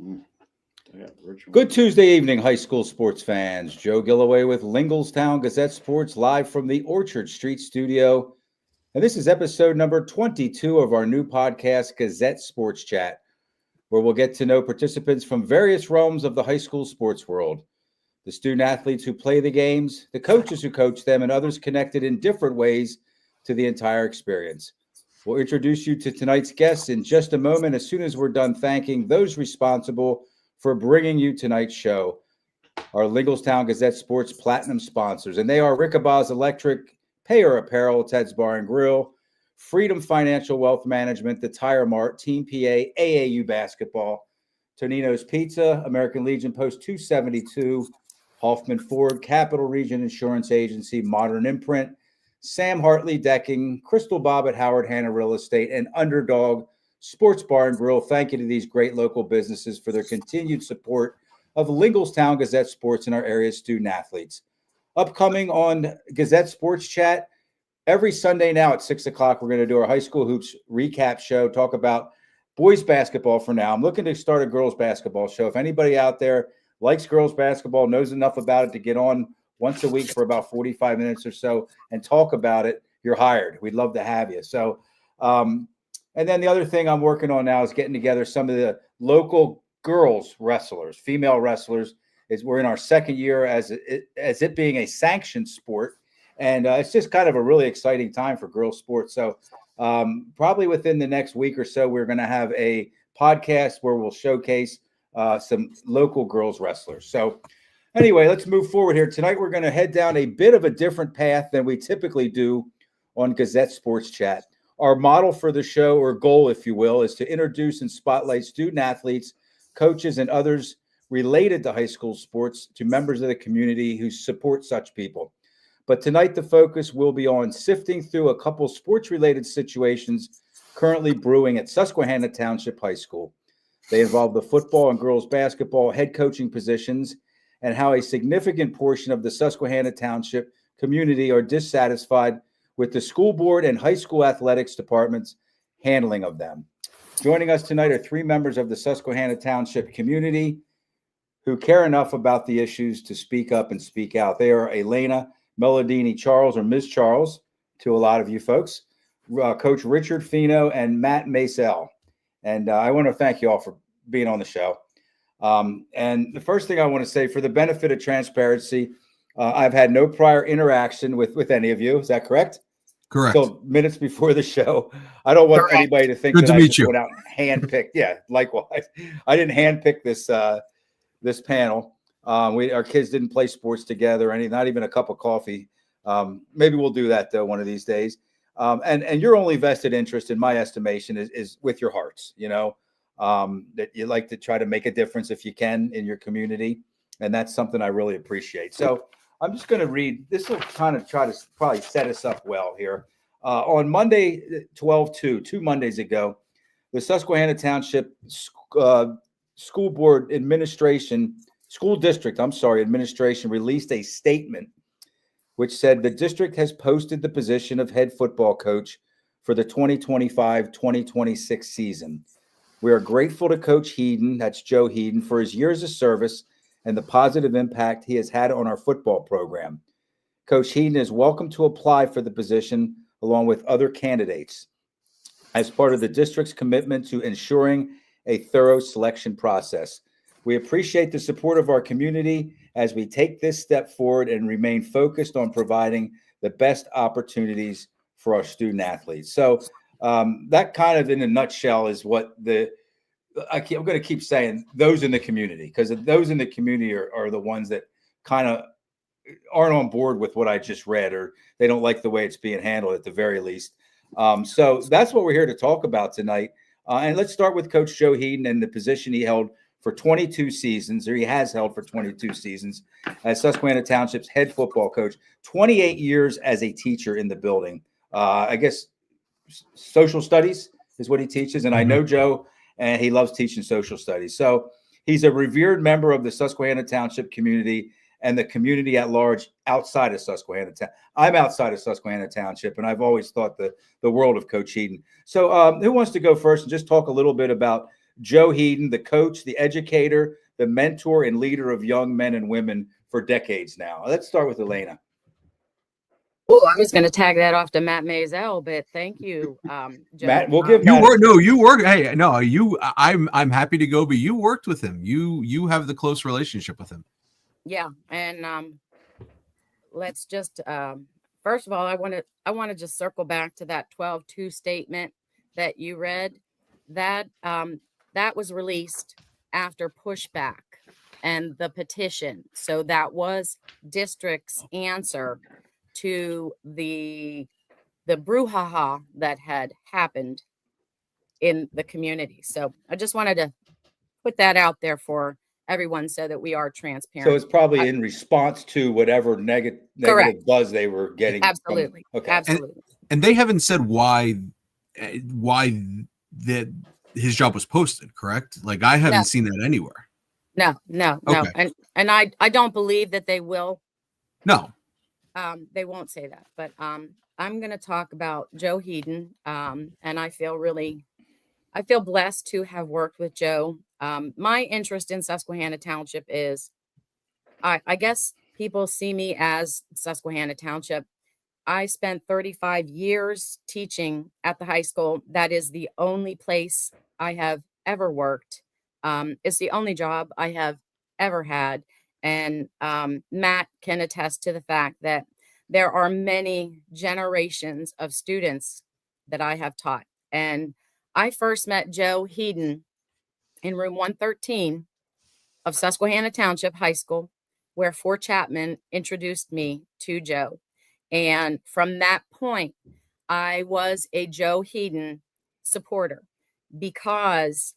Mm, yeah, virtual. Good Tuesday evening, high school sports fans. Joe Gillaway with Lingelstown Gazette Sports live from the Orchard Street studio. And this is episode number 22 of our new podcast, Gazette Sports Chat, where we'll get to know participants from various realms of the high school sports world. The student athletes who play the games, the coaches who coach them, and others connected in different ways to the entire experience. We'll introduce you to tonight's guests in just a moment as soon as we're done thanking those responsible for bringing you tonight's show, our Lingelstown Gazette Sports Platinum sponsors. And they are Rickabaw's Electric, Payer Apparel, Ted's Bar and Grill, Freedom Financial Wealth Management, The Tire Mart, Team PA, AAU Basketball, Tonino's Pizza, American Legion Post 272, Hoffman Ford, Capital Region Insurance Agency, Modern Imprint, Sam Hartley Decking, Crystal Bob at Howard Hanna Real Estate, and Underdog Sports Bar and Grill. Thank you to these great local businesses for their continued support of Lingelstown Gazette Sports and our area's student athletes. Upcoming on Gazette Sports Chat, every Sunday now at 6 o'clock, we're going to do our high school hoops recap show, talk about boys basketball for now. I'm looking to start a girls basketball show. If anybody out there likes girls basketball, knows enough about it to get on once a week for about 45 minutes or so and talk about it, you're hired. We'd love to have you. So, and then the other thing I'm working on now is getting together some of the local girls wrestlers, female wrestlers. We're in our second year as it being a sanctioned sport. And it's just kind of a really exciting time for girls sports. So probably within the next week or so, we're going to have a podcast where we'll showcase some local girls wrestlers. So anyway, let's move forward here. Tonight, we're going to head down a bit of a different path than we typically do on Gazette Sports Chat. Our model for the show, or goal, if you will, is to introduce and spotlight student athletes, coaches, and others related to high school sports to members of the community who support such people. But tonight, the focus will be on sifting through a couple sports-related situations currently brewing at Susquehanna Township High School. They involve the football and girls basketball head coaching positions and how a significant portion of the Susquehanna Township community are dissatisfied with the school board and high school athletics department's handling of them. Joining us tonight are three members of the Susquehanna Township community who care enough about the issues to speak up and speak out. They are Elena, Melodini-Charles, or Ms. Charles, to a lot of you folks, Coach Richard Fino, and Matt Maisel. And I want to thank you all for being on the show. And the first thing I want to say, for the benefit of transparency, I've had no prior interaction with any of you. Is that correct? Correct. Until minutes before the show. I don't want anybody to think Good that to I meet just you. went out and handpicked. Yeah, likewise. I didn't handpick this panel. Our kids didn't play sports together, not even a cup of coffee. Maybe we'll do that though one of these days. And your only vested interest, in my estimation, is with your hearts. That you like to try to make a difference if you can in your community, and that's something I really appreciate. So I'm just going to read. This will kind of try to probably set us up well here. On Monday, 12/2, 2 Mondays ago, the Susquehanna Township School District Administration released a statement which said the district has posted the position of head football coach for the 2025-2026 season. We are grateful to Coach Heeden, that's Joe Heeden, for his years of service and the positive impact he has had on our football program. Coach Heeden is welcome to apply for the position along with other candidates as part of the district's commitment to ensuring a thorough selection process. We appreciate the support of our community as we take this step forward and remain focused on providing the best opportunities for our student athletes. So that kind of in a nutshell is what I'm going to keep saying those in the community, because those in the community are the ones that kind of aren't on board with what I just read, or they don't like the way it's being handled at the very least. So that's what we're here to talk about tonight. And let's start with Coach Joe Heeden and the position he held for 22 seasons, or he has held for 22 seasons as Susquehanna Township's head football coach, 28 years as a teacher in the building. I guess social studies is what he teaches. And I know Joe, and he loves teaching social studies. So he's a revered member of the Susquehanna Township community and the community at large outside of Susquehanna Town. I'm outside of Susquehanna Township, and I've always thought the world of Coach Heeden. So who wants to go first and just talk a little bit about Joe Hedon, the coach, the educator, the mentor, and leader of young men and women for decades now. Let's start with Elena. Oh, I was going to tag that off to Matt Maisel, but thank you, Joe. Matt, we'll give You Matt work. No, you work. Hey, no, you. I'm happy to go, but you worked with him. You have the close relationship with him. Yeah, and let's just first of all, I want to just circle back to that 12-2 statement that you read. That that was released after pushback and the petition. So that was district's answer to the brouhaha that had happened in the community. So I just wanted to put that out there for everyone so that we are transparent. So it's probably in response to whatever negative buzz they were getting. Absolutely. Okay. Absolutely. And they haven't said why that his job was posted, correct? Like I haven't seen that anywhere. No. Okay. And I don't believe that they will. No. They won't say that. But I'm going to talk about Joe Hedon. And I feel blessed to have worked with Joe. My interest in Susquehanna Township is, I guess people see me as Susquehanna Township. I spent 35 years teaching at the high school. That is the only place I have ever worked. It's the only job I have ever had. And Matt can attest to the fact that there are many generations of students that I have taught. And I first met Joe Hedon in room 113 of Susquehanna Township High School, where Fort Chapman introduced me to Joe. And from that point, I was a Joe Hedon supporter because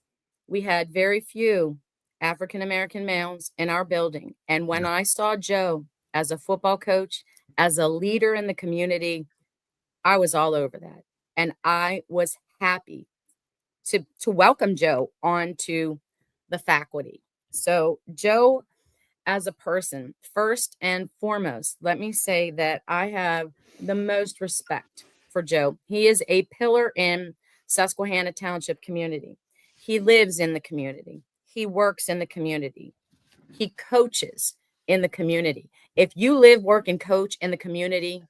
we had very few African-American males in our building. And when I saw Joe as a football coach, as a leader in the community, I was all over that. And I was happy to welcome Joe onto the faculty. So Joe, as a person, first and foremost, let me say that I have the most respect for Joe. He is a pillar in Susquehanna Township community. He lives in the community. He works in the community. He coaches in the community. If you live, work, and coach in the community,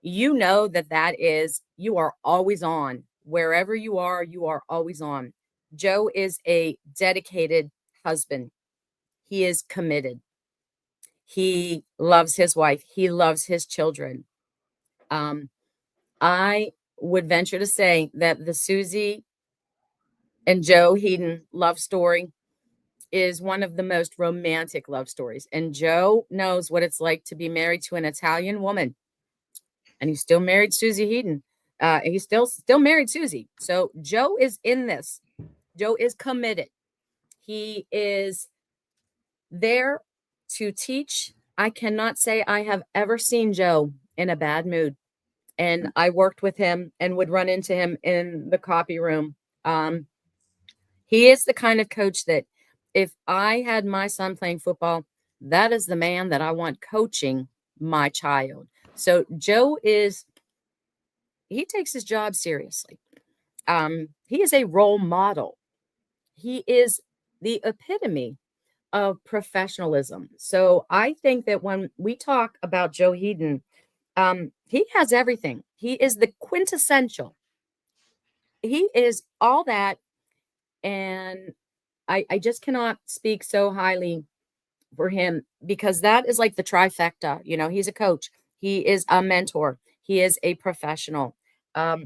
you know that is, you are always on. Wherever you are always on. Joe is a dedicated husband. He is committed. He loves his wife. He loves his children. I would venture to say that the Susie and Joe Hedon love story is one of the most romantic love stories. And Joe knows what it's like to be married to an Italian woman. And he's still married Susie Hedon. He's still married Susie. So Joe is in this. Joe is committed. He is there to teach. I cannot say I have ever seen Joe in a bad mood. And I worked with him and would run into him in the copy room. He is the kind of coach that if I had my son playing football, that is the man that I want coaching my child. So Joe he takes his job seriously. He is a role model. He is the epitome of professionalism. So I think that when we talk about Joe Hedon, he has everything. He is the quintessential. He is all that. And I just cannot speak so highly for him because that is like the trifecta. You know, he's a coach. He is a mentor. He is a professional.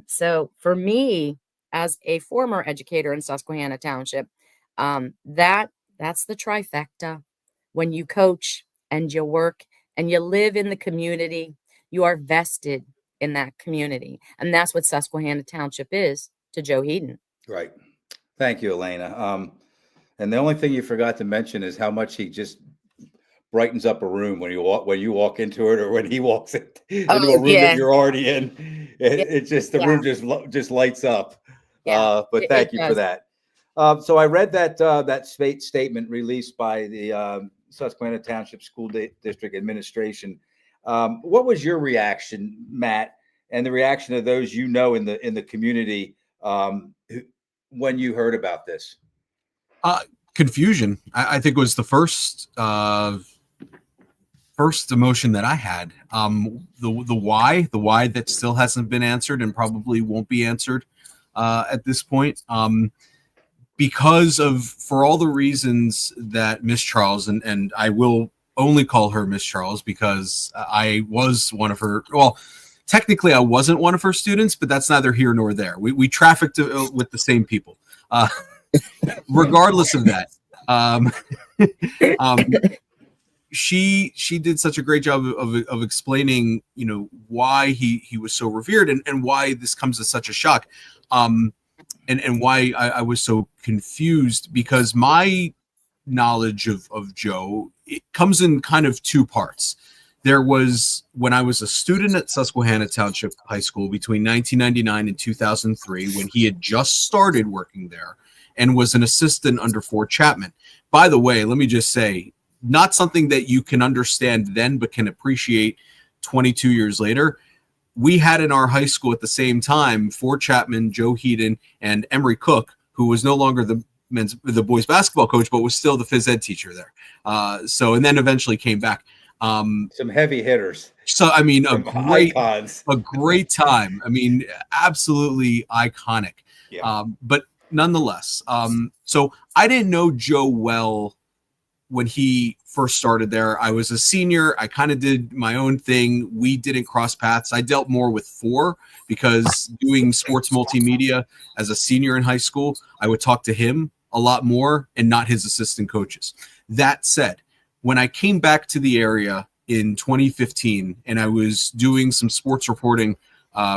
So for me, as a former educator in Susquehanna Township, that's the trifecta. When you coach and you work and you live in the community, you are vested in that community. And that's what Susquehanna Township is to Joe Hedon. Right. Thank you, Elena. And the only thing you forgot to mention is how much he just brightens up a room when you walk into it, or when he walks into a room that you're already in. It just, the room just lights up. But thank you for that. So I read that statement released by the Susquehanna Township School District Administration. What was your reaction, Matt, and the reaction of those in the community when you heard about this? Confusion, I think, was the first emotion that I had. The why that still hasn't been answered and probably won't be answered at this point. Because for all the reasons that Miss Charles, and I will only call her Miss Charles because I was one of her, well, technically I wasn't one of her students, but that's neither here nor there. We trafficked with the same people. Regardless of that, she did such a great job of explaining, why he was so revered and why this comes as such a shock. And why I was so confused, because my knowledge of Joe, it comes in kind of two parts. There was when I was a student at Susquehanna Township High School between 1999 and 2003, when he had just started working there and was an assistant under Fort Chapman. By the way, let me just say, not something that you can understand then, but can appreciate 22 years later. We had in our high school at the same time Fort Chapman, Joe Heaton, and Emery Cook, who was no longer the boys basketball coach, but was still the phys ed teacher there. And then eventually came back. Some heavy hitters. So I mean, a great time. I mean, absolutely iconic. Yeah. But nonetheless, so I didn't know Joe well when he first started there. I was a senior. I kind of did my own thing. We didn't cross paths. I dealt more with four because doing sports multimedia as a senior in high school, I would talk to him a lot more and not his assistant coaches. That said, when I came back to the area in 2015 and I was doing some sports reporting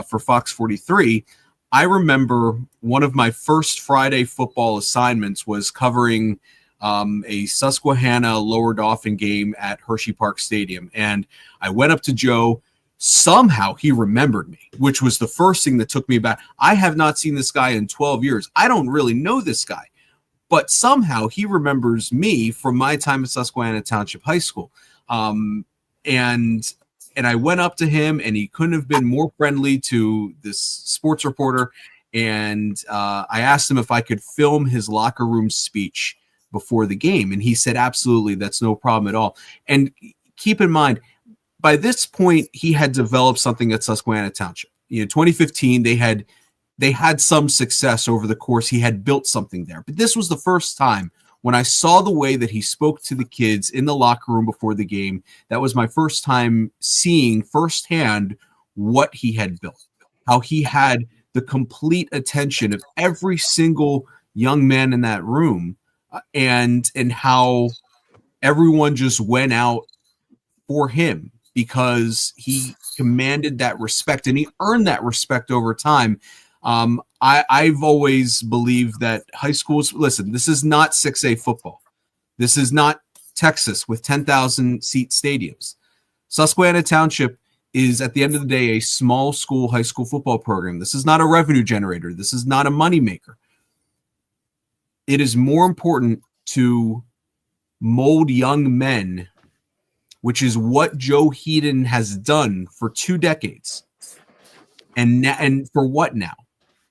for Fox 43, I remember one of my first Friday football assignments was covering a Susquehanna Lower Dauphin game at Hershey Park Stadium. And I went up to Joe. Somehow he remembered me, which was the first thing that took me back. I have not seen this guy in 12 years. I don't really know this guy, but somehow he remembers me from my time at Susquehanna Township High School. And I went up to him, and he couldn't have been more friendly to this sports reporter. And I asked him if I could film his locker room speech before the game. And he said, absolutely, that's no problem at all. And keep in mind, by this point, he had developed something at Susquehanna Township. 2015, they had some success over the course. He had built something there. But this was the first time when I saw the way that he spoke to the kids in the locker room before the game. That was my first time seeing firsthand what he had built, how he had the complete attention of every single young man in that room. And how everyone just went out for him because he commanded that respect, and he earned that respect over time. I've always believed that high schools, listen, this is not 6A football. This is not Texas with 10,000 seat stadiums. Susquehanna Township is, at the end of the day, a small school high school football program. This is not a revenue generator. This is not a moneymaker. It is more important to mold young men, which is what Joe Heaton has done for 2 decades. And for what now?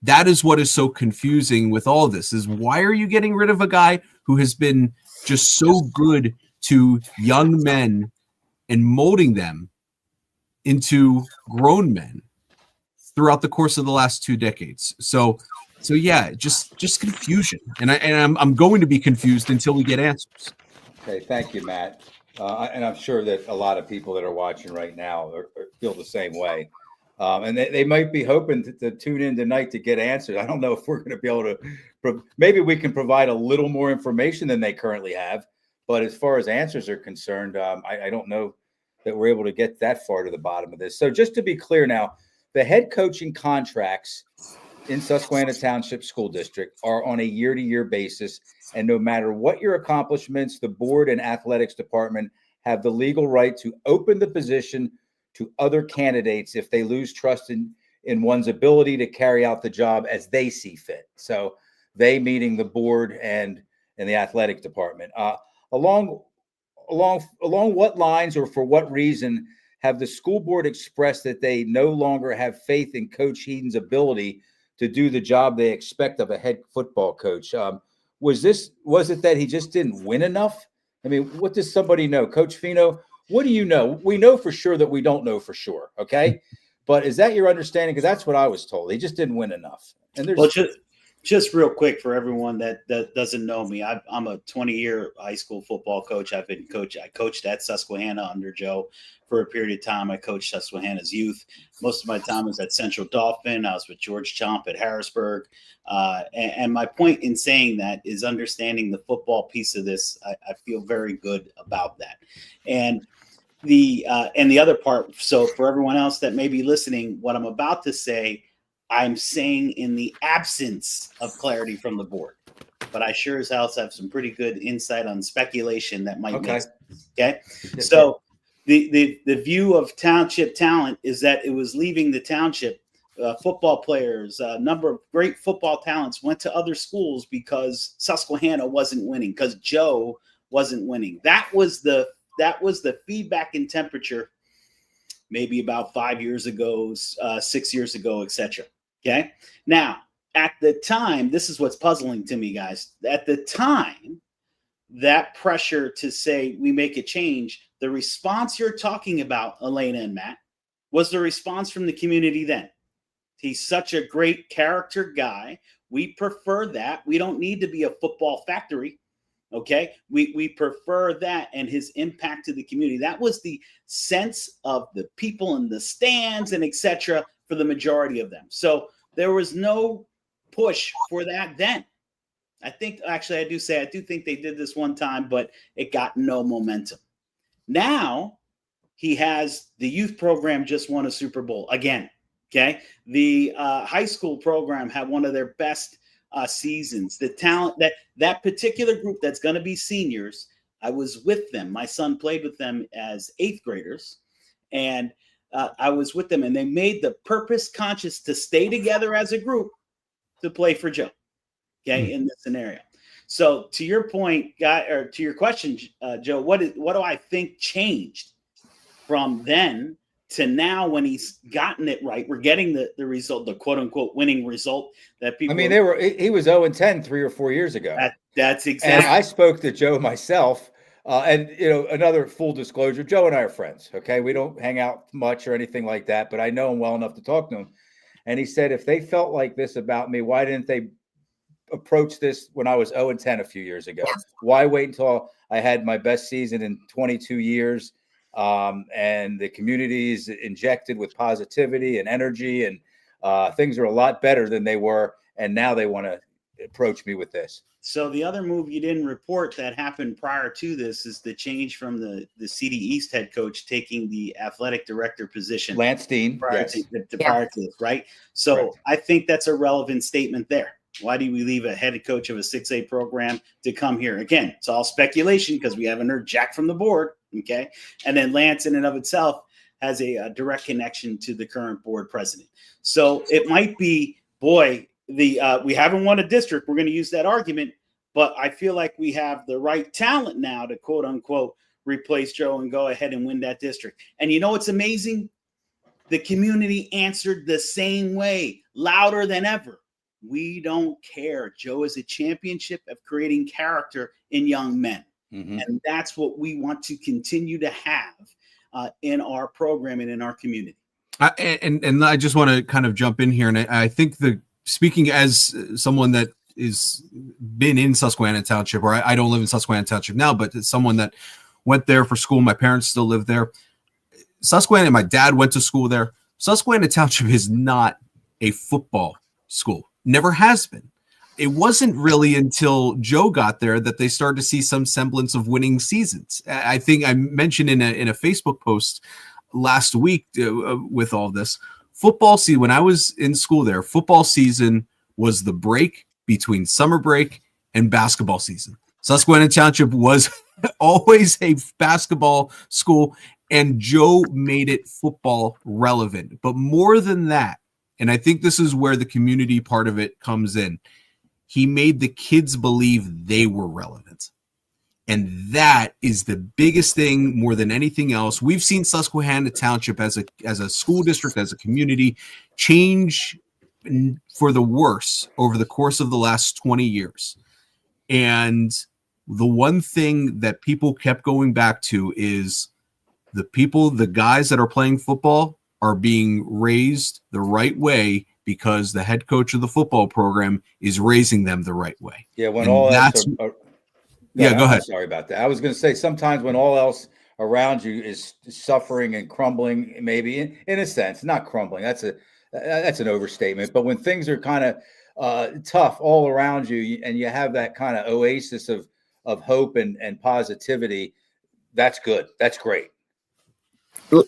That is what is so confusing with all this, is why are you getting rid of a guy who has been just so good to young men and molding them into grown men throughout the course of the last 2 decades? So yeah, just confusion, and I'm going to be confused until we get answers. Okay, thank you, Matt. And I'm sure that a lot of people that are watching right now feel the same way. And they might be hoping to tune in tonight to get answers. I don't know if we're going to be able to. Maybe we can provide a little more information than they currently have. But as far as answers are concerned, I don't know that we're able to get that far to the bottom of this. So just to be clear now, the head coaching contracts in Susquehanna Township School District are on a year-to-year basis. And no matter what your accomplishments, the board and athletics department have the legal right to open the position to other candidates if they lose trust in one's ability to carry out the job as they see fit. So they, meaning the board and the athletic department. Along what lines or for what reason have the school board expressed that they no longer have faith in Coach Heaton's ability to do the job they expect of a head football coach? was it that he just didn't win enough? I mean, what does somebody know? Coach Fino, what do you know? We know for sure that we don't know for sure. Okay. But is that your understanding? Because that's what I was told. He just didn't win enough. And there's just real quick for everyone that doesn't know me, I'm a 20-year high school football coach. I coached at Susquehanna under Joe for a period of time. I coached Susquehanna's youth. Most of my time was at Central Dauphin. I was with George Chomp at Harrisburg. And my point in saying that is understanding the football piece of this. I feel very good about that. And the other part, so for everyone else that may be listening, what I'm about to say, I'm saying in the absence of clarity from the board, but I sure as hell have some pretty good insight on speculation that might make sense. Okay. So the view of Township talent is that it was leaving the Township. Football players, a number of great football talents went to other schools because Susquehanna wasn't winning, because Joe wasn't winning. That was the feedback and temperature maybe about 5 years ago, 6 years ago, etc. Okay. Now, at the time, this is what's puzzling to me, guys. At the time, that pressure to say we make a change, the response you're talking about, Elena and Matt, was the response from the community then. He's such a great character guy. We prefer that. We don't need to be a football factory. Okay. We prefer that and his impact to the community. That was the sense of the people in the stands and etc. for the majority of them. So there was no push for that then. I think I do think they did this one time, but it got no momentum. Now he has the youth program just won a Super Bowl again. Okay. The high school program had one of their best seasons. The talent that particular group that's going to be seniors, I was with them. My son played with them as 8th graders, and I was with them, and they made the purpose conscious to stay together as a group to play for Joe. Okay, in this scenario. So to your point, or to your question, Joe, what do I think changed from then to now when he's gotten it right? We're getting the result, the quote unquote winning result that people. I mean, he was 0-10 3 or 4 years ago. That's exactly. And I spoke to Joe myself. And, another full disclosure, Joe and I are friends. Okay. We don't hang out much or anything like that, but I know him well enough to talk to him. And he said, if they felt like this about me, why didn't they approach this when I was 0-10 a few years ago? Why wait until I had my best season in 22 years? And the community is injected with positivity and energy, and things are a lot better than they were. And now they want to approach me with this. So the other move you didn't report that happened prior to this is the change from the CD East head coach taking the athletic director position. Lance Dean. Prior to this, right? So correct. I think that's a relevant statement there. Why do we leave a head coach of a 6A program to come here? Again, it's all speculation because we haven't heard jack from the board. Okay. And then Lance in and of itself has a direct connection to the current board president. So it might be, boy, we haven't won a district. We're going to use that argument, but I feel like we have the right talent now to quote unquote replace Joe and go ahead and win that district. And you know what's amazing? The community answered the same way, louder than ever. We don't care. Joe is a championship of creating character in young men. Mm-hmm. And that's what we want to continue to have in our program and in our community. And I just want to kind of jump in here. And I think speaking as someone that is been in Susquehanna Township, or I don't live in Susquehanna Township now, but it's someone that went there for school. My parents still live there. Susquehanna, my dad went to school there. Susquehanna Township is not a football school. Never has been. It wasn't really until Joe got there that they started to see some semblance of winning seasons. I think I mentioned in a Facebook post last week with all this football season. When I was in school there, football season was the break between summer break and basketball season. Susquehanna Township was always a basketball school, and Joe made it football relevant. But more than that, and I think this is where the community part of it comes in, he made the kids believe they were relevant. And that is the biggest thing more than anything else. We've seen Susquehanna Township as a school district, as a community, change for the worse over the course of the last 20 years. And the one thing that people kept going back to is the guys that are playing football are being raised the right way because the head coach of the football program is raising them the right way. Yeah, when And all else that's go go ahead. Sorry about that. I was going to say sometimes when all else around you is suffering and crumbling, maybe in a sense, not crumbling. That's an overstatement. But when things are kind of tough all around you, and you have that kind of oasis of hope and positivity, that's good. That's great.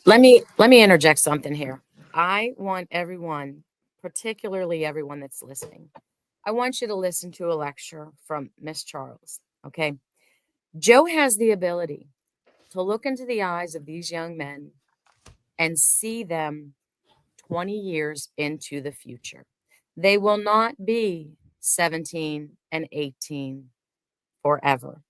Let me interject something here. I want everyone, particularly everyone that's listening, I want you to listen to a lecture from Miss Charles. Okay. Joe has the ability to look into the eyes of these young men and see them 20 years into the future. They will not be 17 and 18 forever.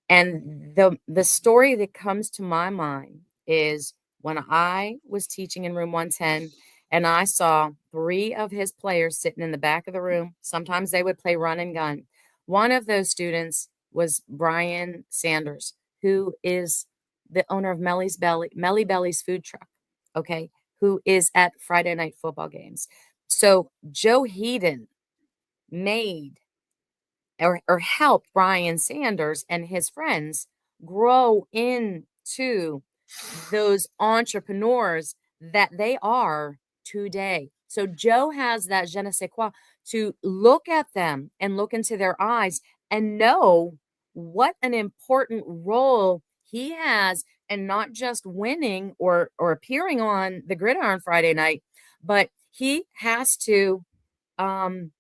And the story that comes to my mind is when I was teaching in room 110 and I saw 3 of his players sitting in the back of the room. Sometimes they would play run and gun. One of those students was Brian Sanders, who is the owner of Melly Belly's food truck, okay, who is at Friday night football games. So Joe Heaton made or help Brian Sanders and his friends grow into those entrepreneurs that they are today. So Joe has that je ne sais quoi to look at them and look into their eyes and know what an important role he has, and not just winning or appearing on the gridiron Friday night, but he has to, oh,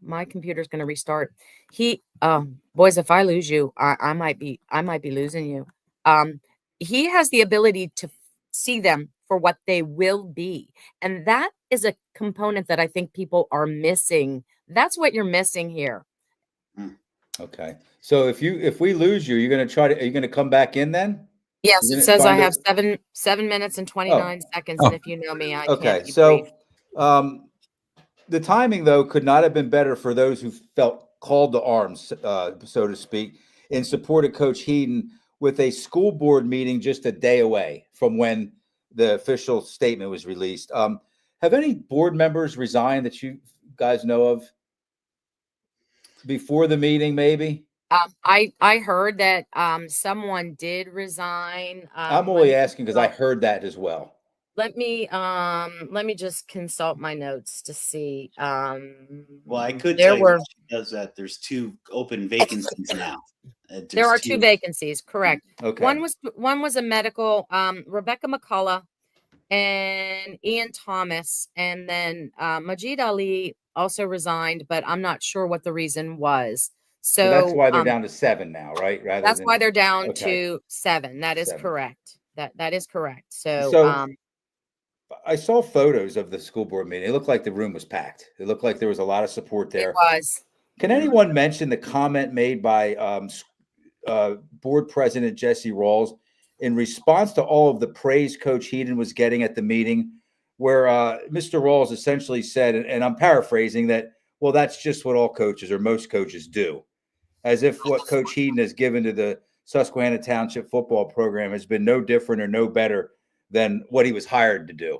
my computer's going to restart. Boys, if I lose you, I might be losing you. He has the ability to see them for what they will be. And that is a component that I think people are missing. That's what you're missing here. Okay. So if we lose you, are you going to come back in then? Yes, it says I have 7 minutes and 29 seconds. And if you know me, I can't be brief. The timing, though, could not have been better for those who felt called to arms, so to speak, in support of Coach Heaton, with a school board meeting just a day away from when the official statement was released. Have any board members resigned that you guys know of before the meeting, maybe? I heard that someone did resign. I'm only asking because I heard that as well. Let me just consult my notes to see. Well, I could tell you she does that. There's 2 open vacancies now. There are 2 vacancies, correct. Okay. One was a medical, Rebecca McCullough and Ian Thomas, and then Majid Ali also resigned, but I'm not sure what the reason was. So that's why they're down to 7 now, right? That's why they're down to 7. That is correct. That is correct. So I saw photos of the school board meeting. It looked like the room was packed. It looked like there was a lot of support there. It was. Can anyone mention the comment made by board president Jesse Rawls in response to all of the praise Coach Heaton was getting at the meeting, where Mr. Rawls essentially said, and I'm paraphrasing, that, well, that's just what all coaches or most coaches do, as if what Coach Heaton has given to the Susquehanna Township football program has been no different or no better than what he was hired to do.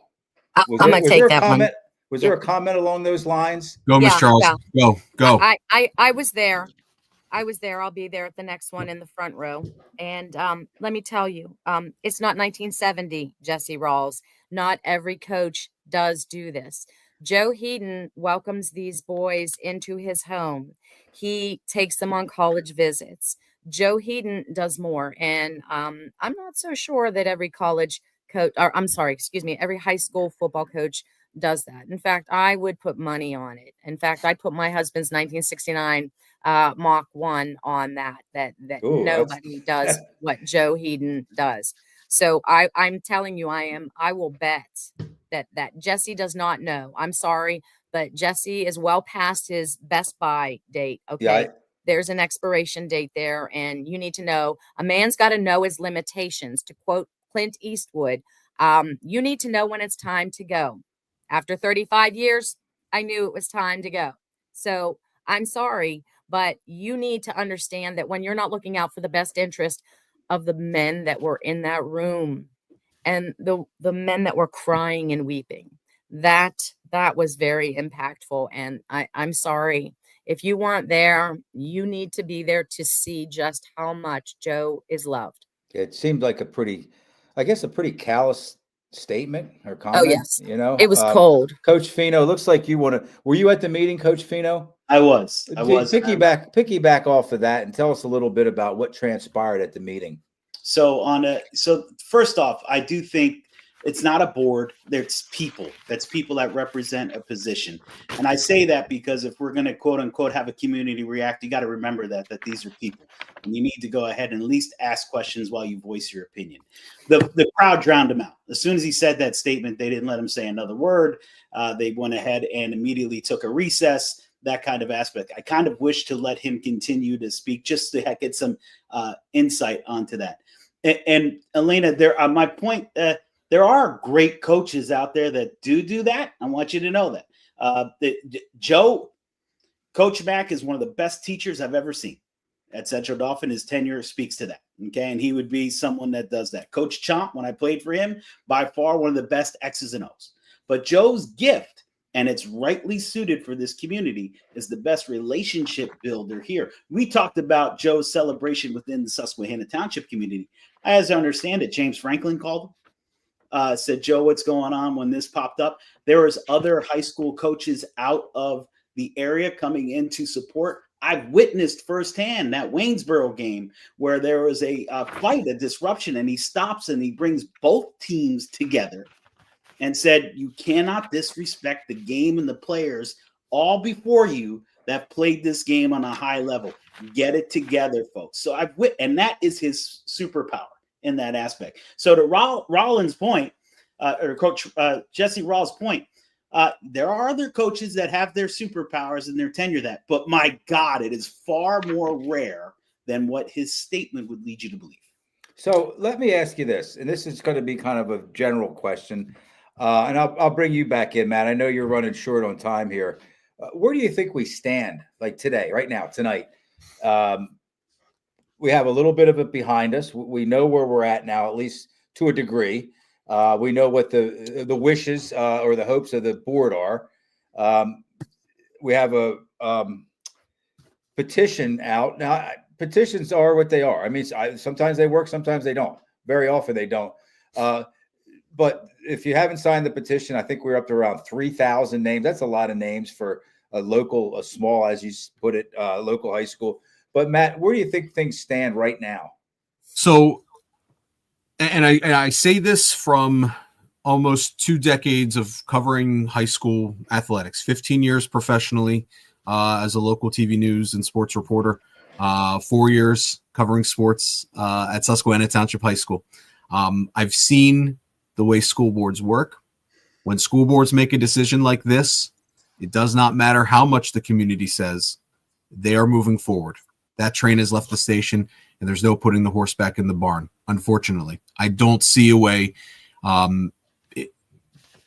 I'm going to take that one. Was there a comment along those lines? Go, Miss Charles. Yeah. Go. I was there. I'll be there at the next one in the front row. And let me tell you, it's not 1970, Jesse Rawls. Not every coach does do this. Joe Heaton welcomes these boys into his home. He takes them on college visits. Joe Heaton does more. And I'm not so sure that every college coach, or every high school football coach does that. In fact, I would put money on it. In fact, I put my husband's 1969 Mach 1 on that nobody does what Joe Heaton does. So I'm telling you, I will bet that Jesse does not know. I'm sorry, but Jesse is well past his best buy date. Okay. Yeah, there's an expiration date there, and you need to know, a man's got to know his limitations. To quote Clint Eastwood, you need to know when it's time to go. After 35 years, I knew it was time to go. So I'm sorry, but you need to understand that when you're not looking out for the best interest of the men that were in that room and the men that were crying and weeping, that was very impactful. And I'm sorry. If you weren't there, you need to be there to see just how much Joe is loved. It seemed like a pretty, I guess, a pretty callous statement or Oh, comment, yes. you know. It was cold. Coach Fino, looks like you want to. Were you at the meeting, Coach Fino? I was. Piggyback off of that, and tell us a little bit about what transpired at the meeting. So first off, I do think it's not a board. It's people. That's people that represent a position. And I say that because if we're going to quote unquote have a community react, you got to remember that these are people. And you need to go ahead and at least ask questions while you voice your opinion. The crowd drowned him out. As soon as he said that statement, they didn't let him say another word. They went ahead and immediately took a recess. That kind of aspect. I kind of wish to let him continue to speak just to get some insight onto that. And Elena, my point, there are great coaches out there that do that. I want you to know that. Coach Mack is one of the best teachers I've ever seen at Central Dauphin. His tenure speaks to that. Okay. And he would be someone that does that. Coach Chomp, when I played for him, by far one of the best X's and O's. But Joe's gift, and it's rightly suited for this community, is the best relationship builder here. We talked about Joe's celebration within the Susquehanna Township community. As I understand it, James Franklin called him, said, Joe, what's going on when this popped up? There was other high school coaches out of the area coming in to support. I've witnessed firsthand that Waynesboro game where there was a fight, a disruption, and he stops and he brings both teams together and said, you cannot disrespect the game and the players all before you that played this game on a high level. Get it together, folks. So and that is his superpower in that aspect. So to Rollins' point, or Coach Jesse Rawls' point, there are other coaches that have their superpowers and their tenure but my God, it is far more rare than what his statement would lead you to believe. So let me ask you this, and this is going to be kind of a general question. And I'll bring you back in, Matt. I know you're running short on time here. Where do you think we stand, like today, right now, tonight? We have a little bit of it behind us. We know where we're at now, at least to a degree. We know what the wishes or the hopes of the board are. We have a petition out. Now, petitions are what they are. I mean, sometimes they work, sometimes they don't. Very often they don't. But if you haven't signed the petition, I think we're up to around 3,000 names. That's a lot of names for a small, as you put it, local high school. But Matt, where do you think things stand right now? So, and I say this from almost 2 decades of covering high school athletics, 15 years professionally as a local TV news and sports reporter, 4 years covering sports at Susquehanna Township High School. I've seen the way school boards work. When school boards make a decision like this, it does not matter how much the community says, they are moving forward. That train has left the station and there's no putting the horse back in the barn. Unfortunately, I don't see a way. I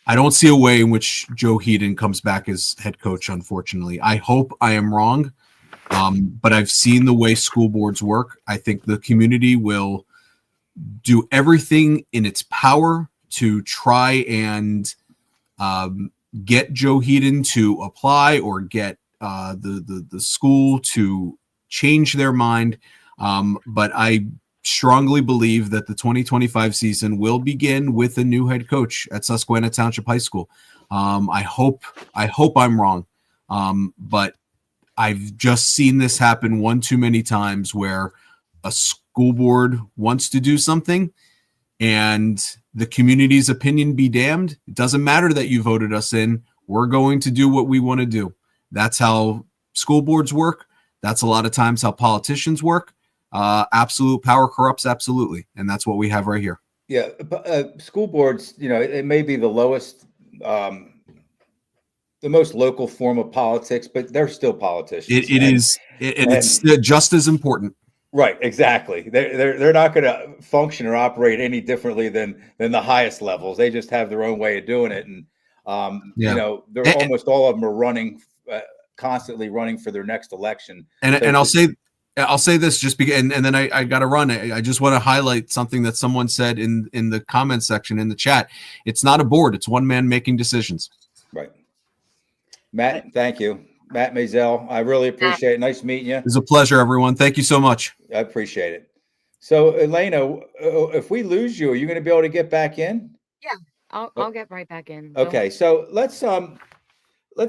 don't see a way in which Joe Heaton comes back as head coach. Unfortunately, I hope I am wrong. But I've seen the way school boards work. I think the community will do everything in its power to try and get Joe Heaton to apply or get the school to change their mind. But I strongly believe that the 2025 season will begin with a new head coach at Susquehanna Township High School. I hope I'm wrong. But I've just seen this happen one too many times where a school board wants to do something and the community's opinion be damned. It doesn't matter that you voted us in. We're going to do what we want to do. That's how school boards work. That's a lot of times how politicians work. Absolute power corrupts absolutely. And that's what we have right here. Yeah. School boards, it may be the lowest, the most local form of politics, but they're still politicians. It's just as important. Right, exactly. They're not going to function or operate any differently than the highest levels. They just have their own way of doing it, and almost all of them are running constantly running for their next election. And I'll say this just because, and then I got to run. I just want to highlight something that someone said in the comments section in the chat. It's not a board; it's one man making decisions. Right. Matt, thank you, Matt Maisel. I really appreciate it. Nice meeting you. It's a pleasure, everyone. Thank you so much. I appreciate it. So, Elena, if we lose you, are you going to be able to get back in? Yeah, I'll get right back in. Okay, so let's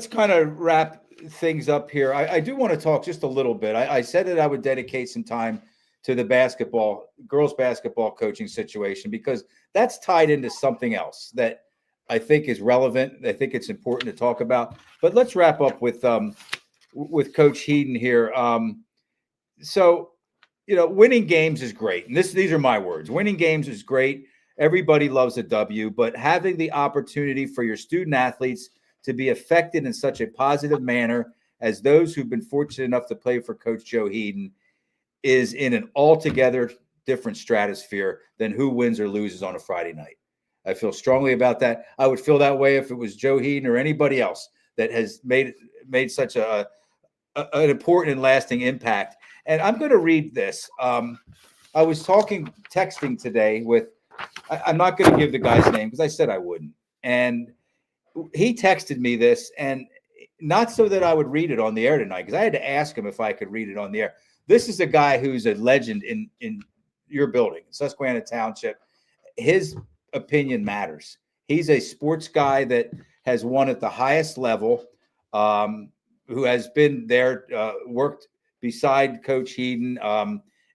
kind of wrap things up here. I do want to talk just a little bit. I said that I would dedicate some time to the girls basketball coaching situation, because that's tied into something else that I think is relevant. I think it's important to talk about. But let's wrap up with Coach Heaton here. So, winning games is great. And these are my words. Winning games is great. Everybody loves a W, but having the opportunity for your student athletes to be affected in such a positive manner as those who've been fortunate enough to play for Coach Joe Heaton is in an altogether different stratosphere than who wins or loses on a Friday night. I feel strongly about that. I would feel that way if it was Joe Heaton or anybody else that has made such an important and lasting impact. And I'm going to read this. I was texting today with, I'm not going to give the guy's name because I said I wouldn't. And he texted me this, and not so that I would read it on the air tonight, because I had to ask him if I could read it on the air. This is a guy who's a legend in your building, Susquehanna Township. His opinion matters. He's a sports guy that has won at the highest level, who has been there, worked beside Coach Heaton,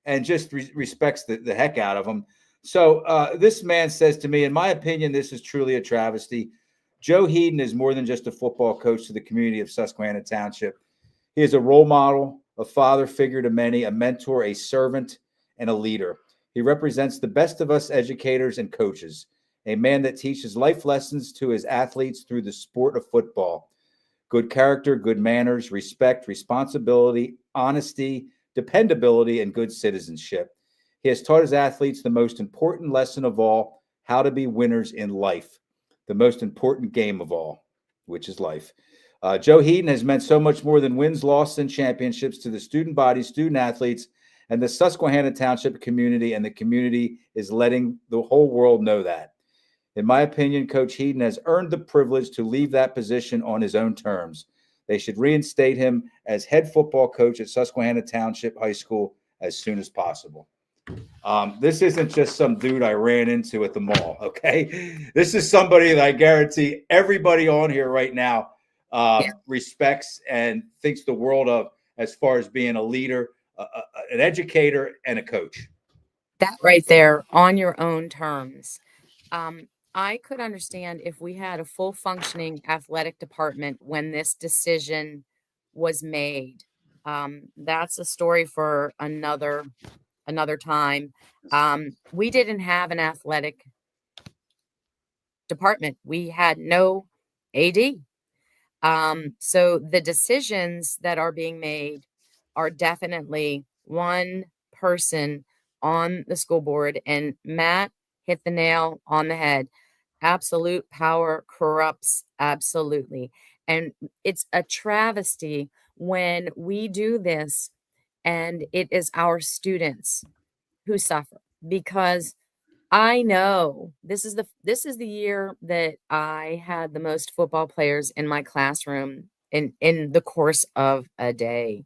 and just respects the heck out of him. So this man says to me, in my opinion, this is truly a travesty. Joe Heaton is more than just a football coach to the community of Susquehanna Township. He is a role model, a father figure to many, a mentor, a servant, and a leader. He represents the best of us educators and coaches, a man that teaches life lessons to his athletes through the sport of football. Good character, good manners, respect, responsibility, honesty, dependability, and good citizenship. He has taught his athletes the most important lesson of all, how to be winners in life. The most important game of all, which is life. Joe Heaton has meant so much more than wins, losses, and championships to the student body, student athletes, and the Susquehanna Township community, and the community is letting the whole world know that. In my opinion, Coach Heaton has earned the privilege to leave that position on his own terms. They should reinstate him as head football coach at Susquehanna Township High School as soon as possible. This isn't just some dude I ran into at the mall, okay? This is somebody that I guarantee everybody on here right now respects and thinks the world of, as far as being a leader, an educator, and a coach. That right there, on your own terms. I could understand if we had a full functioning athletic department when this decision was made. That's a story for another time. We didn't have an athletic department. We had no AD. So the decisions that are being made are definitely one person on the school board, and Matt hit the nail on the head. Absolute power corrupts absolutely. And it's a travesty when we do this and it is our students who suffer, because I know this is the year that I had the most football players in my classroom in the course of a day.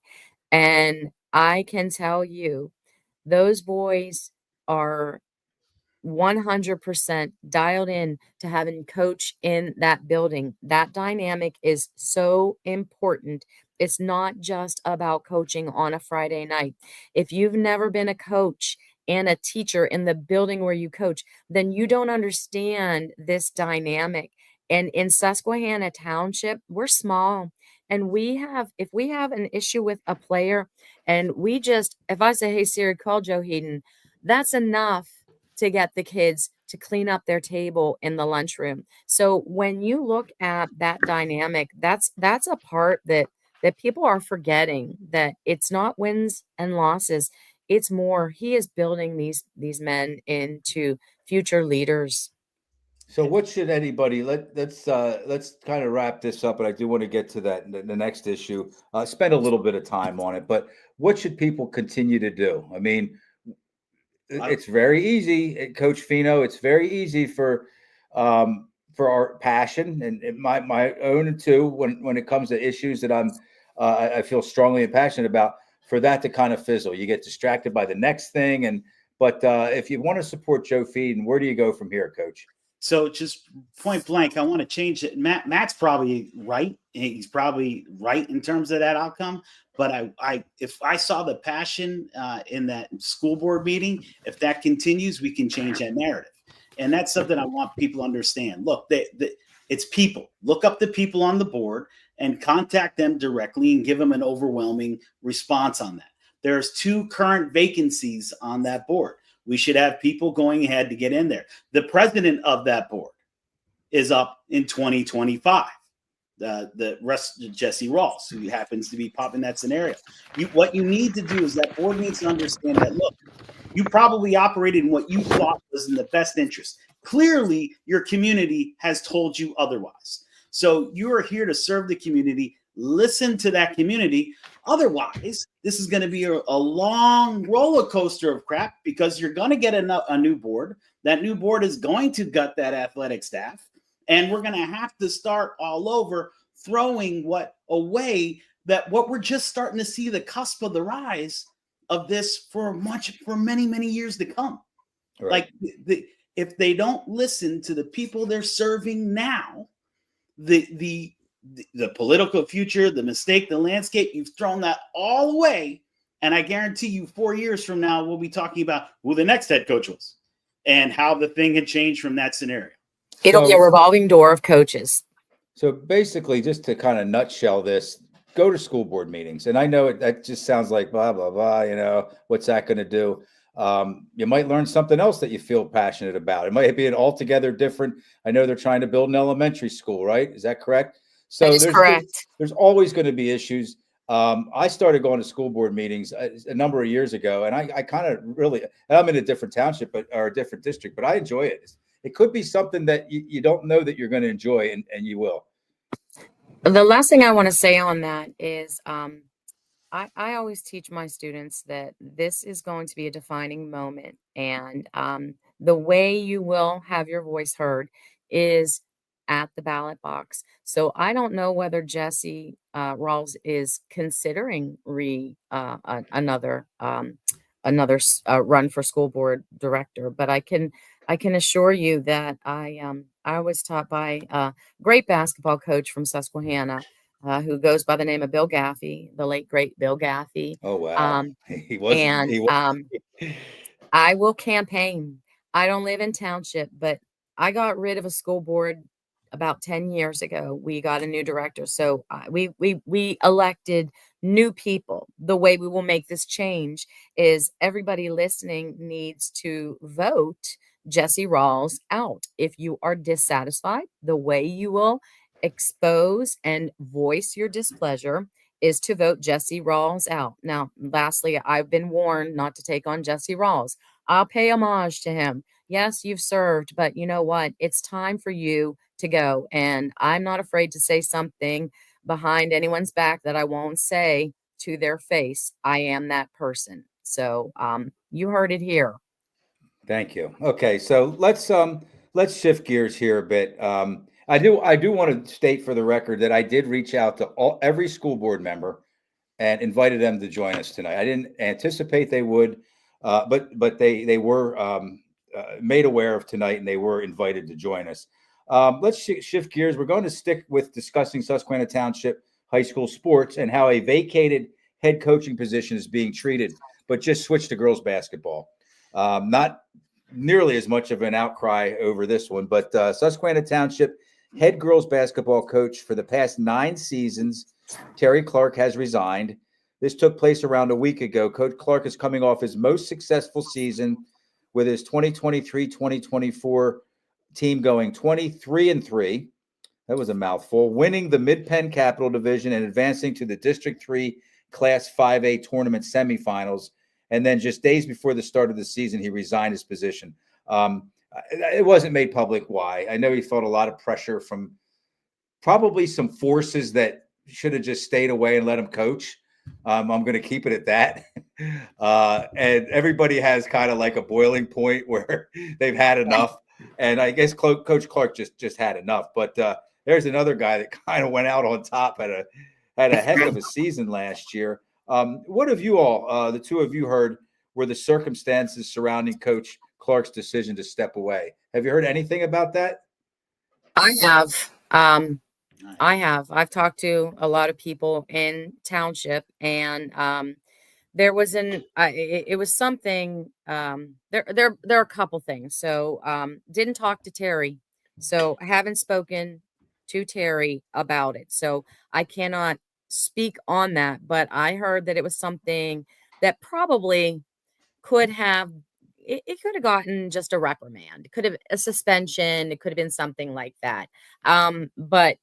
And I can tell you, those boys are 100% dialed in to having coach in that building. That dynamic is so important. It's not just about coaching on a Friday night. If you've never been a coach and a teacher in the building where you coach, then you don't understand this dynamic. And in Susquehanna Township, we're small. And if we have an issue with a player, and if I say, hey, Siri, call Joe Heaton, that's enough to get the kids to clean up their table in the lunchroom. So when you look at that dynamic, that's a part that people are forgetting, that it's not wins and losses. It's more, he is building these men into future leaders. So what should anybody let's kind of wrap this up, but I do want to get to that the next issue. Spend a little bit of time on it, but what should people continue to do? I mean, it's very easy, Coach Fino. It's very easy for our passion and my own too when it comes to issues that I feel strongly and passionate about, for that to kind of fizzle. You get distracted by the next thing, but if you want to support Joe Feeden, where do you go from here, Coach? So just point blank, I want to change it. Matt's probably right. He's probably right in terms of that outcome. But if I saw the passion in that school board meeting, if that continues, we can change that narrative. And that's something I want people to understand. Look, it's people. Look up the people on the board and contact them directly and give them an overwhelming response on that. There's 2 current vacancies on that board. We should have people going ahead to get in there. The president of that board is up in 2025. The rest, Jesse Rawls, who happens to be popping that scenario. What you need to do is that board needs to understand that, look, you probably operated in what you thought was in the best interest. Clearly, your community has told you otherwise. So you are here to serve the community. Listen to that community. Otherwise, this is going to be a long roller coaster of crap, because you're going to get a new board. That new board is going to gut that athletic staff. And we're going to have to start all over, throwing what we're just starting to see the cusp of the rise of this for many, many years to come. Right. Like if they don't listen to the people they're serving now, the political future, the mistake, the landscape, you've thrown that all away. And I guarantee you 4 years from now, we'll be talking about who the next head coach was and how the thing had changed from that scenario. It'll be a revolving door of coaches. So basically, just to kind of nutshell this, go to school board meetings. And I know that just sounds like blah, blah, blah, what's that going to do? You might learn something else that you feel passionate about. It might be an altogether different. I know they're trying to build an elementary school, right? Is that correct? So that is correct. There's always going to be issues. I started going to school board meetings a number of years ago, and I kind of I'm in a different township or a different district, but I enjoy it. It could be something that you don't know that you're going to enjoy, and you will. The last thing I want to say on that is I always teach my students that this is going to be a defining moment. And the way you will have your voice heard is at the ballot box. So I don't know whether Jesse Rawls is considering another run for school board director, but I can assure you that I was taught by a great basketball coach from Susquehanna who goes by the name of Bill Gaffey, the late great Bill Gaffey. Oh wow, he was. I will campaign. I don't live in Township, but I got rid of a school board about 10 years ago. We got a new director, so we elected new people. The way we will make this change is everybody listening needs to vote Jesse Rawls out. If you are dissatisfied, the way you will expose and voice your displeasure is to vote Jesse Rawls out. Now, lastly, I've been warned not to take on Jesse Rawls. I'll pay homage to him. Yes, you've served, but you know what? It's time for you to go. And I'm not afraid to say something behind anyone's back that I won't say to their face. I am that person. So you heard it here. Thank you. Okay, so let's shift gears here a bit. I do want to state for the record that I did reach out to every school board member and invited them to join us tonight. I didn't anticipate they would, but they were made aware of tonight, and they were invited to join us. Let's shift gears. We're going to stick with discussing Susquehanna Township high school sports and how a vacated head coaching position is being treated, but just switch to girls basketball. Not nearly as much of an outcry over this one, but Susquehanna Township head girls basketball coach for the past 9 seasons, Terry Clark, has resigned. This took place around a week ago. Coach Clark is coming off his most successful season with his 2023-2024 team going 23-3. That was a mouthful. Winning the Mid-Penn Capital Division and advancing to the District 3 Class 5A tournament semifinals. And then just days before the start of the season, he resigned his position. It wasn't made public why. I know he felt a lot of pressure from probably some forces that should have just stayed away and let him coach. I'm going to keep it at that. And everybody has kind of like a boiling point where they've had enough. And I guess Coach Clark just had enough. But there's another guy that kind of went out on top, had a heck of a season last year. What have you all, the two of you, heard were the circumstances surrounding Coach Clark's decision to step away? Have you heard anything about that? I have. I've talked to a lot of people in Township, and there was it was something. There are a couple things. So didn't talk to Terry, so I haven't spoken to Terry about it. So I cannot speak on that. But I heard that it was something that probably could have. It could have gotten just a reprimand. It could have a suspension. It could have been something like that. But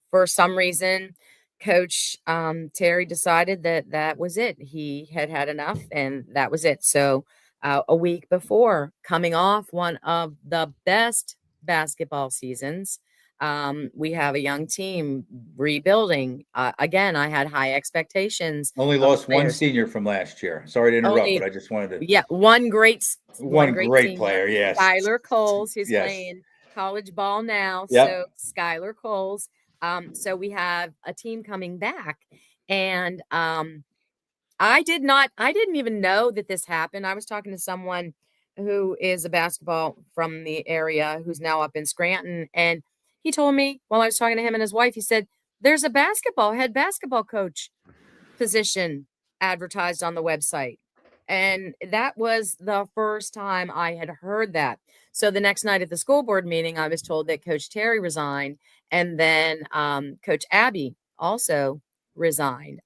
for some reason, Coach Terry decided that that was it. He had had enough, and that was it. So a week before, coming off one of the best basketball seasons, we have a young team rebuilding. Again, I had high expectations. Only of lost one players. senior from last year. Sorry to interrupt, Only- but I just wanted to. Yeah, one great Great senior, player, yes. Skylar Coles, who's Yes. playing college ball now. Yep. So Skylar Coles. So we have a team coming back, and I didn't even know that this happened. I was talking to someone who is a basketball from the area who's now up in Scranton, and he told me while I was talking to him and his wife, he said, "There's a head basketball coach position advertised on the website." And that was the first time I had heard that. So the next night at the school board meeting, I was told that Coach Terry resigned, and then Coach Abby also resigned.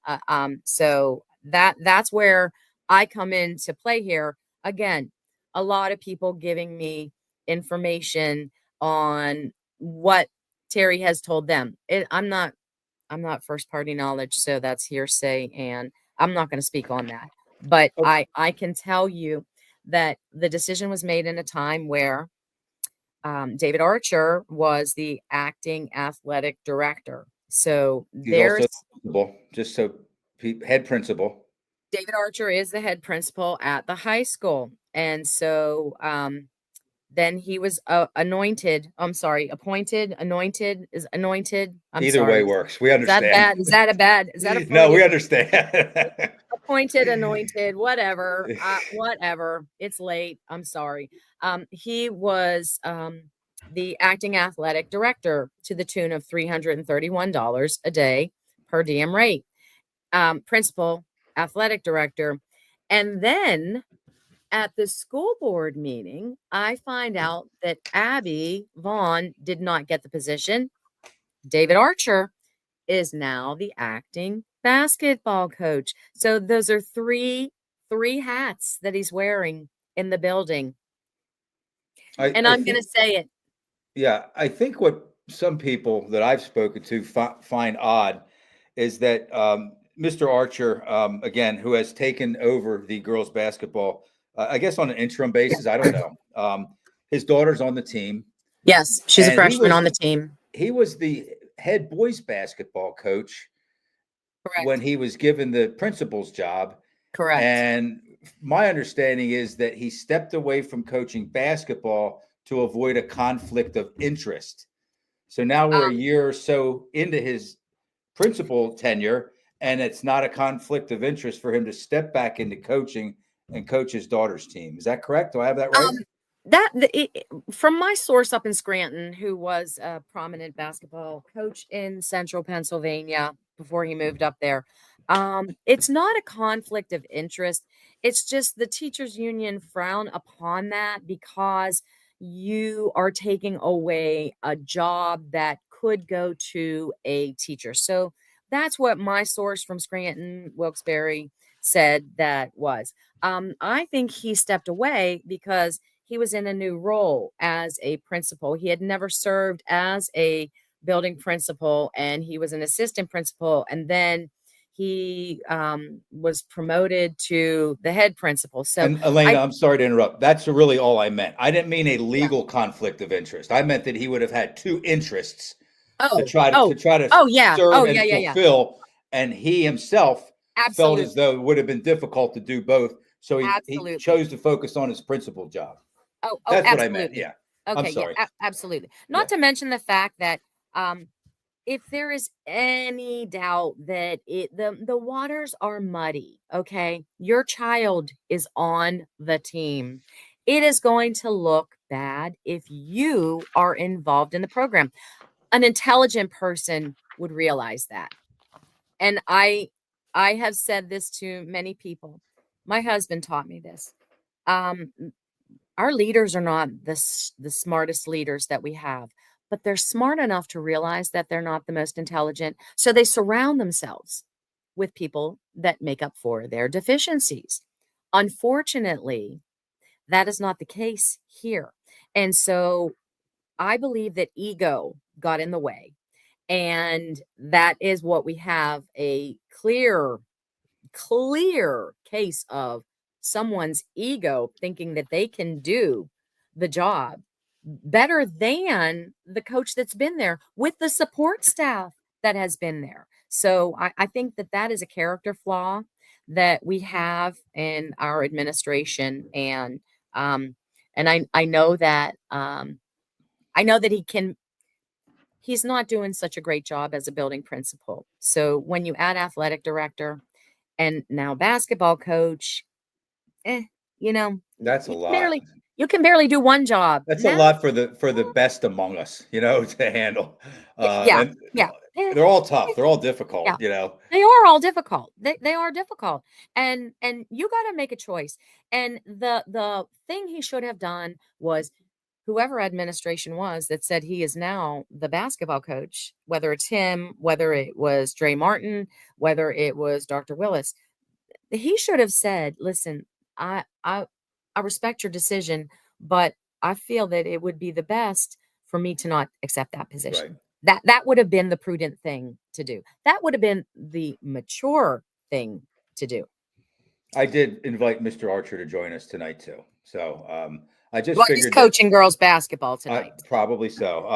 So that's where I come into play here. Again, a lot of people giving me information on what Terry has told them. I'm not first party knowledge, so that's hearsay, and I'm not going to speak on that. But Okay. I can tell you that the decision was made in a time where David Archer was the acting athletic director. So He's there's also principal, just so head principal. David Archer is the head principal at the high school. And so then he was appointed, anointed, is anointed. Either way works. We Is that understand. bad? Is that a bad? Is that a No, we Freudian? understand. Appointed, anointed, whatever. Whatever. It's late. I'm sorry. He was the acting athletic director to the tune of $331 a day per diem rate. Principal athletic director. And then at the school board meeting, I find out that Abby Vaughn did not get the position. David Archer is now the acting basketball coach. So those are three hats that he's wearing in the building. And I'm going to say it. Yeah, I think what some people that I've spoken to find odd is that Mr. Archer, again, who has taken over the girls' basketball, I guess on an interim basis, I don't know. His daughter's on the team. Yes, she's a freshman on the team. He was the head boys basketball coach. Correct. When he was given the principal's job. Correct. And my understanding is that he stepped away from coaching basketball to avoid a conflict of interest. So now we're a year or so into his principal tenure, and it's not a conflict of interest for him to step back into coaching and coach his daughter's team. Is that correct? Do I have that right? From my source up in Scranton, who was a prominent basketball coach in central Pennsylvania before he moved up there, it's not a conflict of interest. It's just the teachers union frown upon that because you are taking away a job that could go to a teacher. So that's what my source from Scranton, Wilkes-Barre said that was. I think he stepped away because he was in a new role as a principal. He had never served as a building principal, and he was an assistant principal. And then he was promoted to the head principal. So, and Elena, I'm sorry to interrupt. That's really all I meant. I didn't mean a yeah. legal conflict of interest. I meant that he would have had two interests to Oh, try to oh, serve oh, and yeah. fulfill, and he himself felt as Absolutely. though it would have been difficult to do both. So he Absolutely. chose to focus on his principal job. Oh, That's what I meant. absolutely. Yeah. I'm Okay, yeah, sorry. absolutely. Yeah. Not to mention the fact that if there is any doubt that the waters are muddy, okay, your child is on the team. It is going to look bad if you are involved in the program. An intelligent person would realize that. And I have said this to many people. My husband taught me this. Um, our leaders are not the smartest leaders that we have, but they're smart enough to realize that they're not the most intelligent. So they surround themselves with people that make up for their deficiencies. Unfortunately, that is not the case here. And so I believe that ego got in the way. And that is what we have a clear case of someone's ego thinking that they can do the job better than the coach that's been there with the support staff that has been there. So I think that that is a character flaw that we have in our administration. And I know that he's not doing such a great job as a building principal. So when you add athletic director, and now basketball coach, eh, you know, That's a lot. You can barely do one job. That's a No, lot for the best among us, to handle. yeah, And yeah, they're all tough. They're all difficult, yeah. They are all difficult. They are difficult. And you got to make a choice. And the thing he should have done was whoever administration was that said he is now the basketball coach, whether it's him, whether it was Dre Martin, whether it was Dr. Willis, he should have said, listen, I respect your decision, but I feel that it would be the best for me to not accept that position. That would have been the prudent thing to do. That would have been the mature thing to do. I did invite Mr. Archer to join us tonight too. So I just Well, he's figured coaching girls basketball tonight. probably so.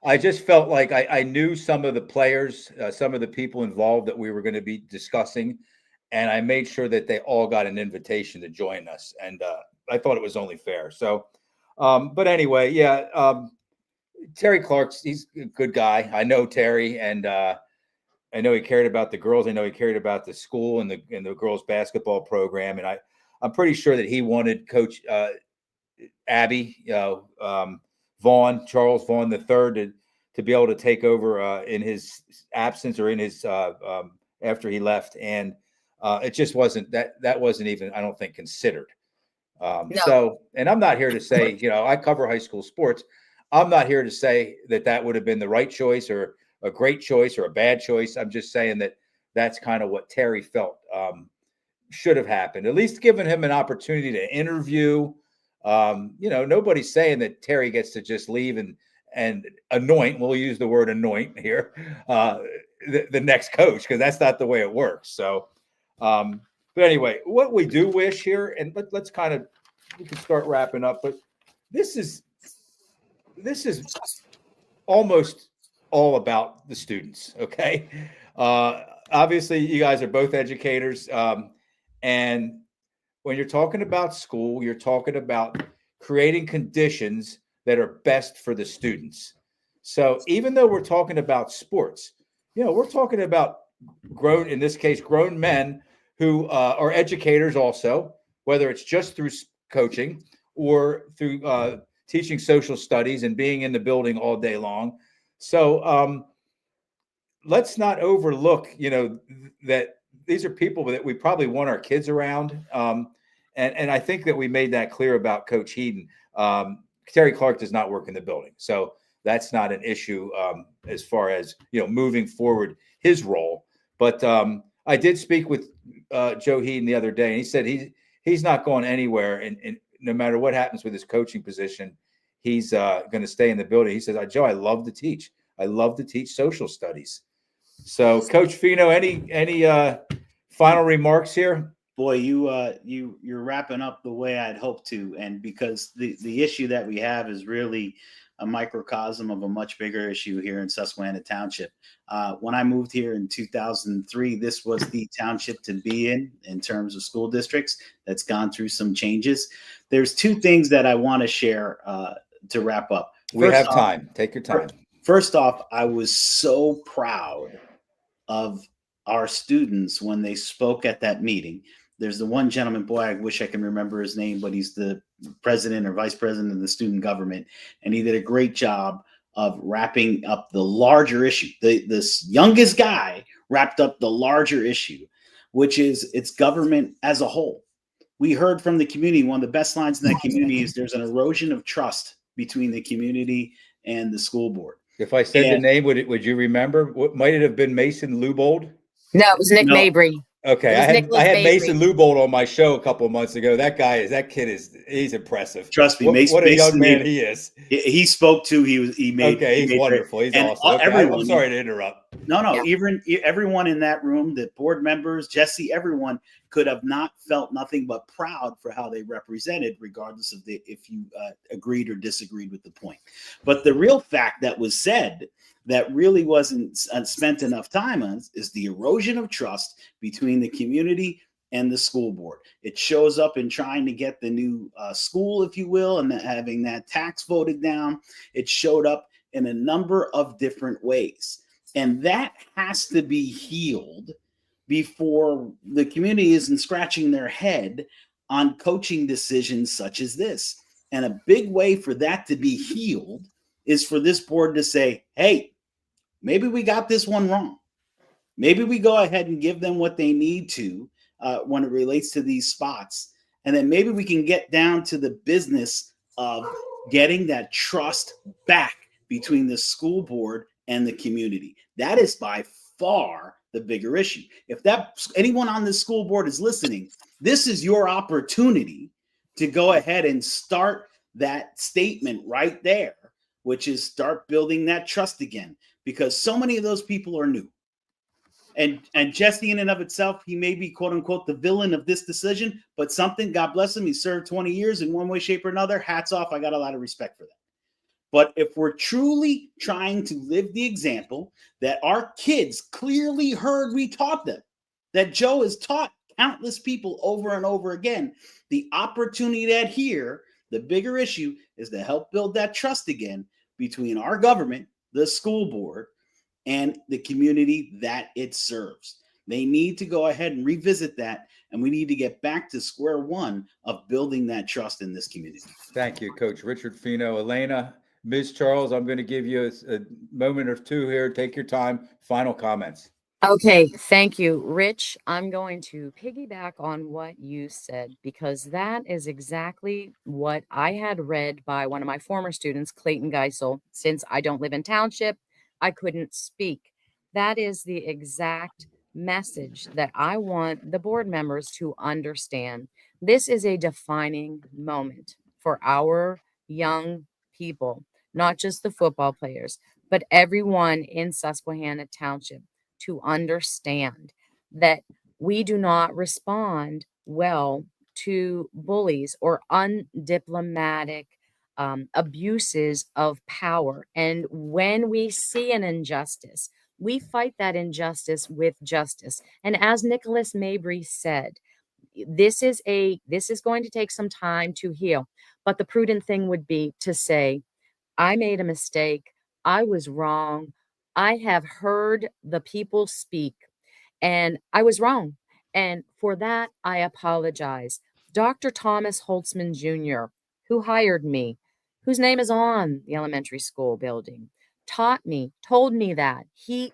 I just felt like I knew some of the players, some of the people involved that we were going to be discussing, and I made sure that they all got an invitation to join us. And I thought it was only fair. So, but anyway, yeah, Terry Clark's, he's a good guy. I know Terry, and I know he cared about the girls. I know he cared about the school and the girls basketball program. And I'm pretty sure that he wanted Coach Abby, Charles Vaughn III, to be able to take over in his absence or in his after he left. And it just wasn't that wasn't even, I don't think, considered. No. So, and I'm not here to say, I cover high school sports. I'm not here to say that would have been the right choice or a great choice or a bad choice. I'm just saying that that's kind of what Terry felt should have happened. At least giving him an opportunity to interview. Nobody's saying that Terry gets to just leave and anoint. We'll use the word anoint here. The next coach, because that's not the way it works. So, but anyway, what we do wish here, and let's we can start wrapping up. But this is almost all about the students. Okay. Obviously you guys are both educators. And when you're talking about school, you're talking about creating conditions that are best for the students. So even though we're talking about sports, we're talking about in this case, grown men who are educators also, whether it's just through coaching or through teaching social studies and being in the building all day long. So let's not overlook, that these are people that we probably want our kids around. And I think that we made that clear about Coach Heeden. Terry Clark does not work in the building. So that's not an issue as far as, moving forward his role. But I did speak with Joe Heeden the other day, and he said he's not going anywhere. And no matter what happens with his coaching position, he's going to stay in the building. He says, Joe, I love to teach. I love to teach social studies. So, Coach Fino, any final remarks here? Boy, you're wrapping up the way I'd hoped to, and because the issue that we have is really a microcosm of a much bigger issue here in Susquehanna Township. When I moved here in 2003, this was the township to be in terms of school districts. That's gone through some changes. There's two things that I want to share to wrap up. We have time. Take your time. First off, I was so proud of our students when they spoke at that meeting. There's the one gentleman, boy, I wish I can remember his name, but he's the president or vice president of the student government. And he did a great job of wrapping up the larger issue. This youngest guy wrapped up the larger issue, which is it's government as a whole. We heard from the community, one of the best lines in that community is there's an erosion of trust between the community and the school board. If I said the name, would you remember? What might it have been? Mason Lubold? No, it was Nick Mabry. Okay, I had Mason Lubold on my show a couple of months ago. That kid he's impressive. Trust me, what a young man he is. He spoke to. He's wonderful. He's awesome. Okay, I'm sorry to interrupt. No. Even everyone in that room, the board members, Jesse, everyone could have not felt nothing but proud for how they represented, regardless of if you agreed or disagreed with the point. But the real fact that was said that really wasn't spent enough time on is the erosion of trust between the community and the school board. It shows up in trying to get the new school, if you will, and having that tax voted down. It showed up in a number of different ways. And that has to be healed before the community isn't scratching their head on coaching decisions such as this. And a big way for that to be healed is for this board to say, hey, maybe we got this one wrong. Maybe we go ahead and give them what they need to when it relates to these spots. And then maybe we can get down to the business of getting that trust back between the school board and the community. That is by far the bigger issue. If anyone on this school board is listening, this is your opportunity to go ahead and start that statement right there, which is start building that trust again, because so many of those people are new. And Jesse, in and of itself, he may be, quote unquote, the villain of this decision, but something, God bless him, he served 20 years in one way, shape, or another. Hats off. I got a lot of respect for that. But if we're truly trying to live the example that our kids clearly heard we taught them, that Joe has taught countless people over and over again, the opportunity that here, the bigger issue is to help build that trust again between our government, the school board, and the community that it serves. They need to go ahead and revisit that, and we need to get back to square one of building that trust in this community. Thank you, Coach Richard Fino. Elena, Ms. Charles, I'm going to give you a moment or two here. Take your time. Final comments. Okay, thank you, Rich. I'm going to piggyback on what you said, because that is exactly what I had read by one of my former students, Clayton Geisel. Since I don't live in Township, I couldn't speak. That is the exact message that I want the board members to understand. This is a defining moment for our young people, not just the football players, but everyone in Susquehanna Township, to understand that we do not respond well to bullies or undiplomatic abuses of power. And when we see an injustice, we fight that injustice with justice. And as Nicholas Mabry said, this is going to take some time to heal. But the prudent thing would be to say, I made a mistake. I was wrong. I have heard the people speak, and I was wrong. And for that, I apologize. Dr. Thomas Holtzman Jr., who hired me, whose name is on the elementary school building, told me that. He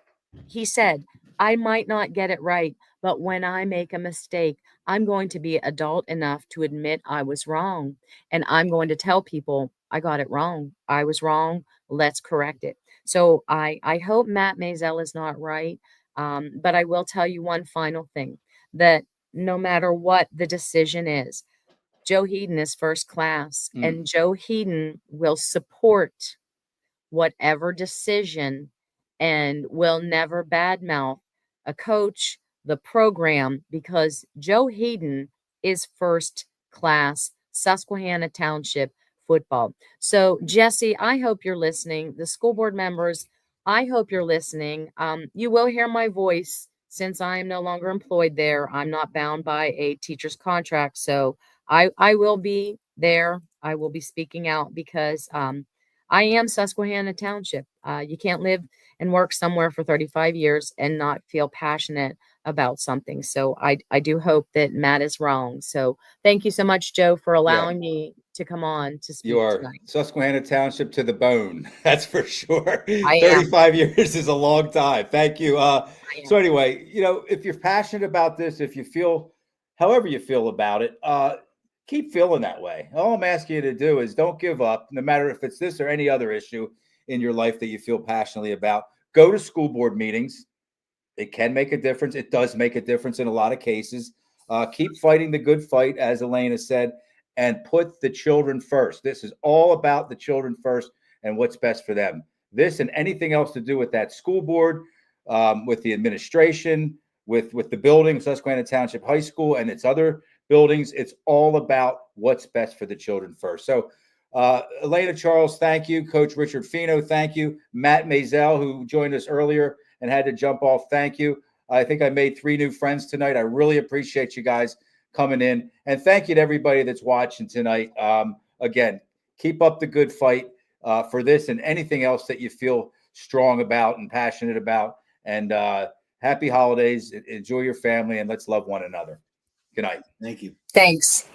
said, I might not get it right, but when I make a mistake, I'm going to be adult enough to admit I was wrong. And I'm going to tell people I got it wrong. I was wrong. Let's correct it. So I hope Matt Maisel is not right. But I will tell you one final thing, that no matter what the decision is, Joe Heeden is first class, and Joe Heeden will support whatever decision and will never badmouth a coach, the program, because Joe Heaton is first class Susquehanna Township football. So, Jesse, I hope you're listening. The school board members, I hope you're listening. You will hear my voice since I am no longer employed there. I'm not bound by a teacher's contract. So I will be there. I will be speaking out because I am Susquehanna Township. You can't live and work somewhere for 35 years and not feel passionate about something. So I do hope that Matt is wrong. So thank you so much, Joe, for allowing me to come on to speak You are tonight. Susquehanna Township to the bone. That's for sure. I am. 35 years is a long time. Thank you. So am. anyway, if you're passionate about this, if you feel however you feel about it, keep feeling that way. All I'm asking you to do is don't give up, no matter if it's this or any other issue in your life that you feel passionately about. Go to school board meetings. It can make a difference. It does make a difference in a lot of cases. Keep fighting the good fight, as Elena said, and put the children first. This is all about the children first and what's best for them. This and anything else to do with that school board, with the administration, with the building, Susquehanna Township High School and its other buildings. It's all about what's best for the children first. So, Melodini-Charles, thank you. Coach Richard Fino, thank you. Matt Maisel, who joined us earlier and had to jump off, thank you. I think I made 3 new friends tonight. I really appreciate you guys coming in. And thank you to everybody that's watching tonight. Again, keep up the good fight for this and anything else that you feel strong about and passionate about. And happy holidays. Enjoy your family, and let's love one another. Good night. Thank you. Thanks.